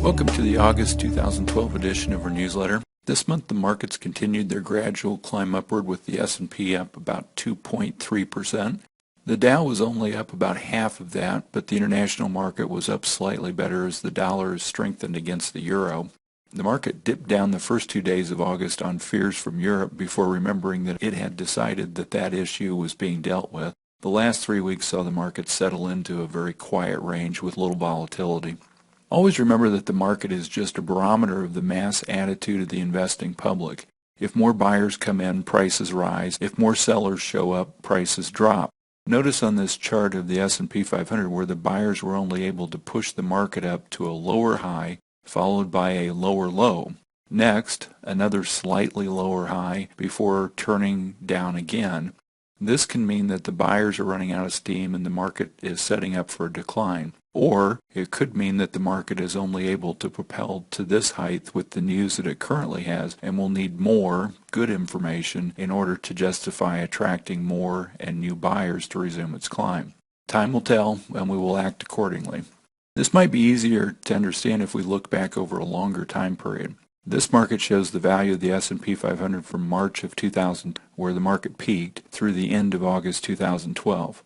Welcome to the August 2012 edition of our newsletter. This month the markets continued their gradual climb upward with the S&P up about 2.3%. The Dow was only up about half of that, but the international market was up slightly better as the dollar strengthened against the euro. The market dipped down the first 2 days of August on fears from Europe before remembering that it had decided that issue was being dealt with. The last 3 weeks saw the market settle into a very quiet range with little volatility. Always remember that the market is just a barometer of the mass attitude of the investing public. If more buyers come in, prices rise. If more sellers show up, prices drop. Notice on this chart of the S&P 500 where the buyers were only able to push the market up to a lower high followed by a lower low. Next, another slightly lower high before turning down again. This can mean that the buyers are running out of steam and the market is setting up for a decline. Or it could mean that the market is only able to propel to this height with the news that it currently has and will need more good information in order to justify attracting more and new buyers to resume its climb. Time will tell and we will act accordingly. This might be easier to understand if we look back over a longer time period. This market shows the value of the S&P 500 from March of 2000, where the market peaked, through the end of August 2012.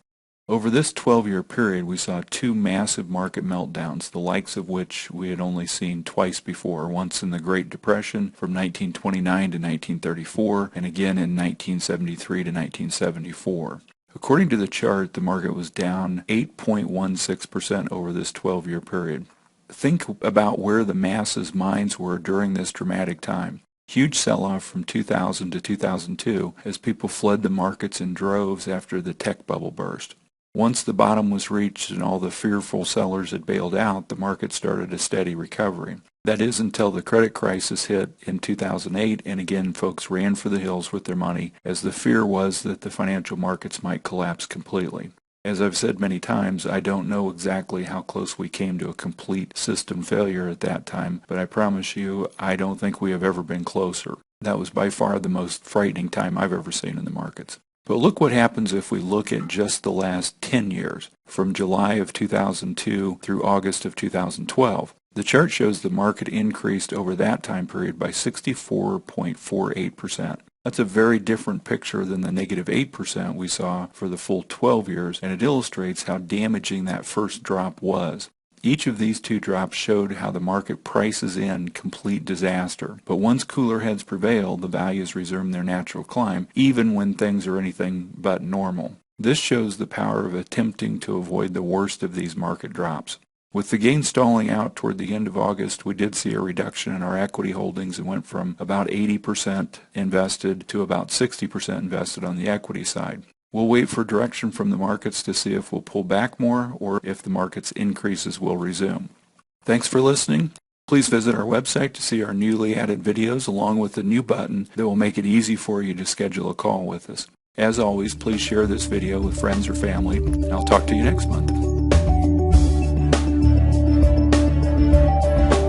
Over this 12-year period, we saw two massive market meltdowns, the likes of which we had only seen twice before, once in the Great Depression from 1929 to 1934, and again in 1973 to 1974. According to the chart, the market was down 8.16% over this 12-year period. Think about where the masses' minds were during this dramatic time. Huge sell-off from 2000 to 2002 as people fled the markets in droves after the tech bubble burst. Once the bottom was reached and all the fearful sellers had bailed out, the market started a steady recovery. That is until the credit crisis hit in 2008, and again folks ran for the hills with their money as the fear was that the financial markets might collapse completely. As I've said many times, I don't know exactly how close we came to a complete system failure at that time, but I promise you I don't think we have ever been closer. That was by far the most frightening time I've ever seen in the markets. But look what happens if we look at just the last 10 years, from July of 2002 through August of 2012. The chart shows the market increased over that time period by 64.48%. That's a very different picture than the negative 8% we saw for the full 12 years, and it illustrates how damaging that first drop was. Each of these two drops showed how the market prices in complete disaster. But once cooler heads prevail, the values resume their natural climb, even when things are anything but normal. This shows the power of attempting to avoid the worst of these market drops. With the gain stalling out toward the end of August, we did see a reduction in our equity holdings and went from about 80% invested to about 60% invested on the equity side. We'll wait for direction from the markets to see if we'll pull back more or if the market's increases will resume. Thanks for listening. Please visit our website to see our newly added videos along with the new button that will make it easy for you to schedule a call with us. As always, please share this video with friends or family, and I'll talk to you next month.